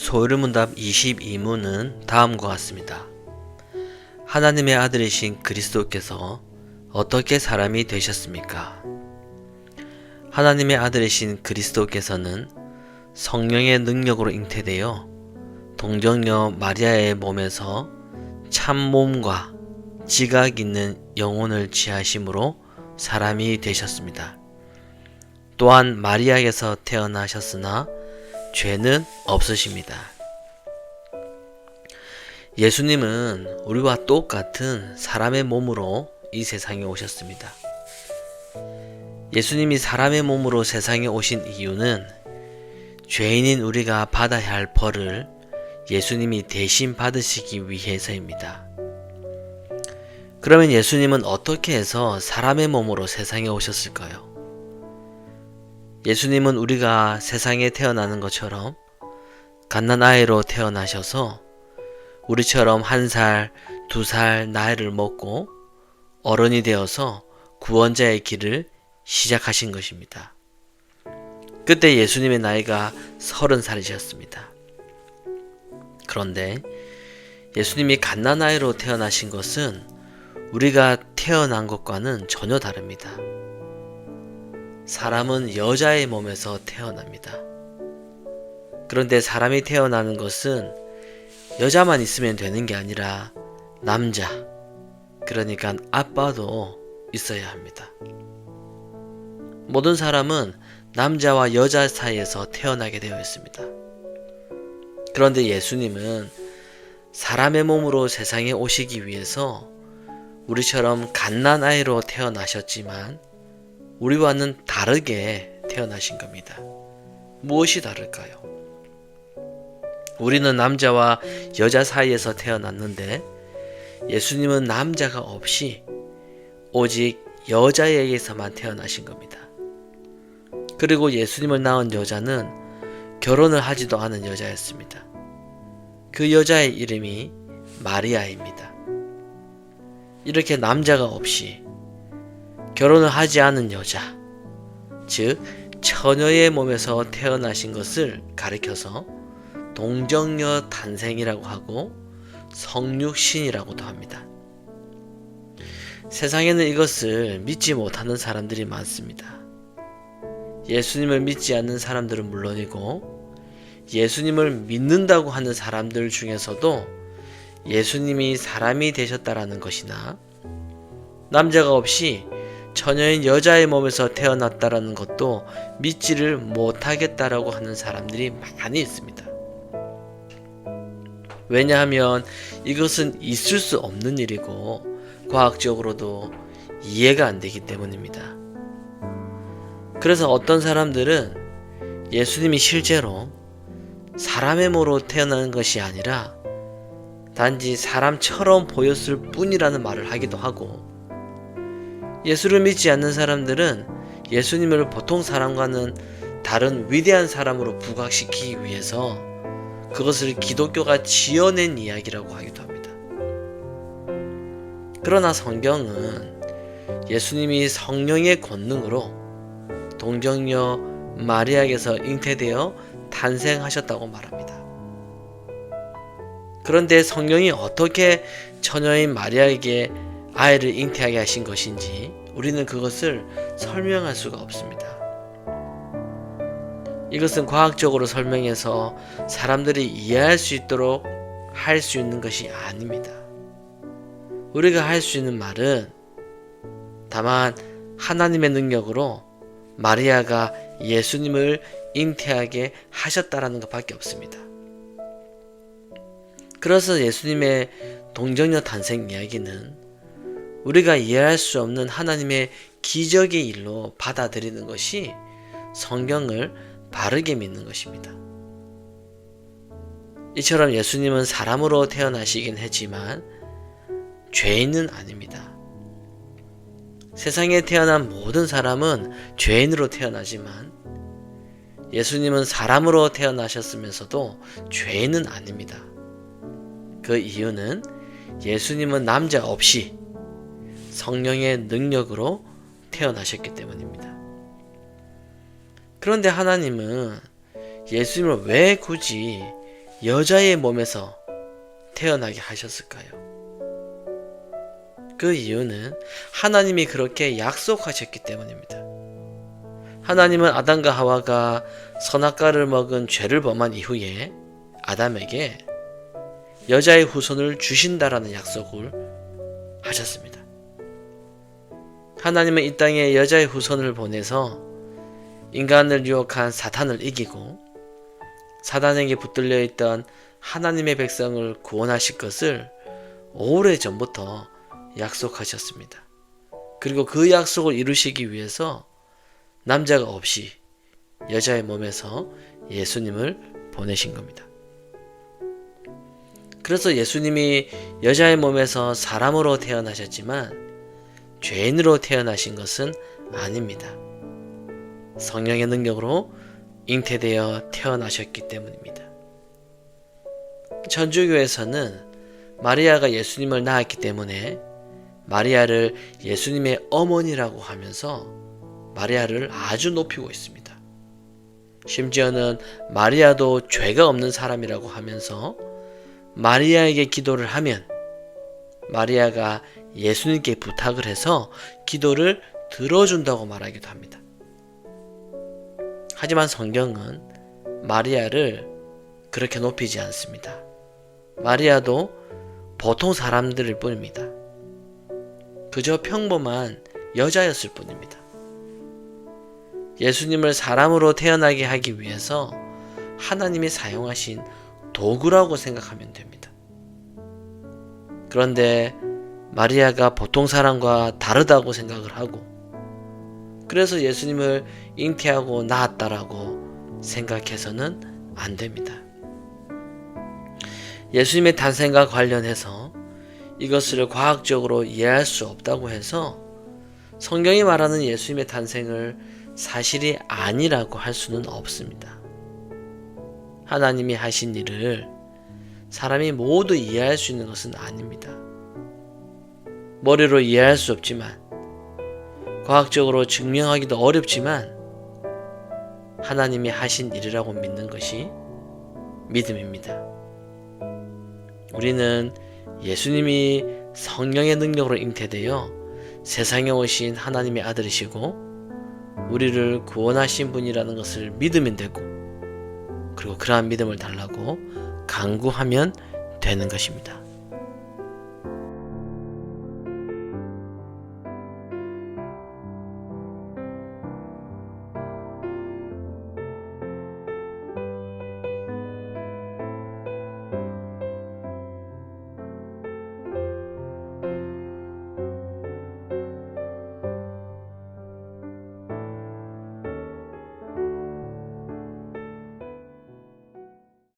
소요리문답 22문은 다음과 같습니다. 하나님의 아들이신 그리스도께서 어떻게 사람이 되셨습니까? 하나님의 아들이신 그리스도께서는 성령의 능력으로 잉태되어 동정녀 마리아의 몸에서 참 몸과 지각 있는 영혼을 취하심으로 사람이 되셨습니다. 또한 마리아에게서 태어나셨으나 죄는 없으십니다. 예수님은 우리와 똑같은 사람의 몸으로 이 세상에 오셨습니다. 예수님이 사람의 몸으로 세상에 오신 이유는 죄인인 우리가 받아야 할 벌을 예수님이 대신 받으시기 위해서입니다. 그러면 예수님은 어떻게 해서 사람의 몸으로 세상에 오셨을까요? 예수님은 우리가 세상에 태어나는 것처럼 갓난아이로 태어나셔서 우리처럼 1살, 2살 나이를 먹고 어른이 되어서 구원자의 길을 시작하신 것입니다. 그때 예수님의 나이가 30살이셨습니다. 그런데 예수님이 갓난아이로 태어나신 것은 우리가 태어난 것과는 전혀 다릅니다. 사람은 여자의 몸에서 태어납니다. 그런데 사람이 태어나는 것은 여자만 있으면 되는 게 아니라 남자, 그러니까 아빠도 있어야 합니다. 모든 사람은 남자와 여자 사이에서 태어나게 되어 있습니다. 그런데 예수님은 사람의 몸으로 세상에 오시기 위해서 우리처럼 갓난아이로 태어나셨지만 우리와는 다르게 태어나신 겁니다. 무엇이 다를까요? 우리는 남자와 여자 사이에서 태어났는데 예수님은 남자가 없이 오직 여자에게서만 태어나신 겁니다. 그리고 예수님을 낳은 여자는 결혼을 하지도 않은 여자였습니다. 그 여자의 이름이 마리아입니다. 이렇게 남자가 없이 결혼을 하지 않은 여자, 즉 처녀의 몸에서 태어나신 것을 가리켜서 동정녀 탄생이라고 하고 성육신이라고도 합니다. 세상에는 이것을 믿지 못하는 사람들이 많습니다. 예수님을 믿지 않는 사람들은 물론이고 예수님을 믿는다고 하는 사람들 중에서도 예수님이 사람이 되셨다라는 것이나 남자가 없이 처녀인 여자의 몸에서 태어났다라는 것도 믿지를 못하겠다라고 하는 사람들이 많이 있습니다. 왜냐하면 이것은 있을 수 없는 일이고 과학적으로도 이해가 안 되기 때문입니다. 그래서 어떤 사람들은 예수님이 실제로 사람의 몸으로 태어난 것이 아니라 단지 사람처럼 보였을 뿐이라는 말을 하기도 하고, 예수를 믿지 않는 사람들은 예수님을 보통 사람과는 다른 위대한 사람으로 부각시키기 위해서 그것을 기독교가 지어낸 이야기라고 하기도 합니다. 그러나 성경은 예수님이 성령의 권능으로 동정녀 마리아에게서 잉태되어 탄생하셨다고 말합니다. 그런데 성령이 어떻게 처녀인 마리아에게 아이를 잉태하게 하신 것인지 우리는 그것을 설명할 수가 없습니다. 이것은 과학적으로 설명해서 사람들이 이해할 수 있도록 할 수 있는 것이 아닙니다. 우리가 할 수 있는 말은 다만 하나님의 능력으로 마리아가 예수님을 잉태하게 하셨다라는 것밖에 없습니다. 그래서 예수님의 동정녀 탄생 이야기는 우리가 이해할 수 없는 하나님의 기적의 일로 받아들이는 것이 성경을 바르게 믿는 것입니다. 이처럼 예수님은 사람으로 태어나시긴 했지만 죄인은 아닙니다. 세상에 태어난 모든 사람은 죄인으로 태어나지만 예수님은 사람으로 태어나셨으면서도 죄인은 아닙니다. 그 이유는 예수님은 남자 없이 성령의 능력으로 태어나셨기 때문입니다. 그런데 하나님은 예수님을 왜 굳이 여자의 몸에서 태어나게 하셨을까요? 그 이유는 하나님이 그렇게 약속하셨기 때문입니다. 하나님은 아담과 하와가 선악과를 먹은 죄를 범한 이후에 아담에게 여자의 후손을 주신다라는 약속을 하셨습니다. 하나님은 이 땅에 여자의 후손을 보내서 인간을 유혹한 사탄을 이기고 사단에게 붙들려 있던 하나님의 백성을 구원하실 것을 오래전부터 약속하셨습니다. 그리고 그 약속을 이루시기 위해서 남자가 없이 여자의 몸에서 예수님을 보내신 겁니다. 그래서 예수님이 여자의 몸에서 사람으로 태어나셨지만 죄인으로 태어나신 것은 아닙니다. 성령의 능력으로 잉태되어 태어나셨기 때문입니다. 천주교에서는 마리아가 예수님을 낳았기 때문에 마리아를 예수님의 어머니라고 하면서 마리아를 아주 높이고 있습니다. 심지어는 마리아도 죄가 없는 사람이라고 하면서 마리아에게 기도를 하면 마리아가 예수님께 부탁을 해서 기도를 들어준다고 말하기도 합니다. 하지만 성경은 마리아를 그렇게 높이지 않습니다. 마리아도 보통 사람들일 뿐입니다. 그저 평범한 여자였을 뿐입니다. 예수님을 사람으로 태어나게 하기 위해서 하나님이 사용하신 도구라고 생각하면 됩니다. 그런데 마리아가 보통 사람과 다르다고 생각을 하고 그래서 예수님을 잉태하고 낳았다라고 생각해서는 안 됩니다. 예수님의 탄생과 관련해서 이것을 과학적으로 이해할 수 없다고 해서 성경이 말하는 예수님의 탄생을 사실이 아니라고 할 수는 없습니다. 하나님이 하신 일을 사람이 모두 이해할 수 있는 것은 아닙니다. 머리로 이해할 수 없지만 과학적으로 증명하기도 어렵지만 하나님이 하신 일이라고 믿는 것이 믿음입니다. 우리는 예수님이 성령의 능력으로 잉태되어 세상에 오신 하나님의 아들이시고 우리를 구원하신 분이라는 것을 믿으면 되고 그리고 그러한 믿음을 달라고 간구하면 되는 것입니다.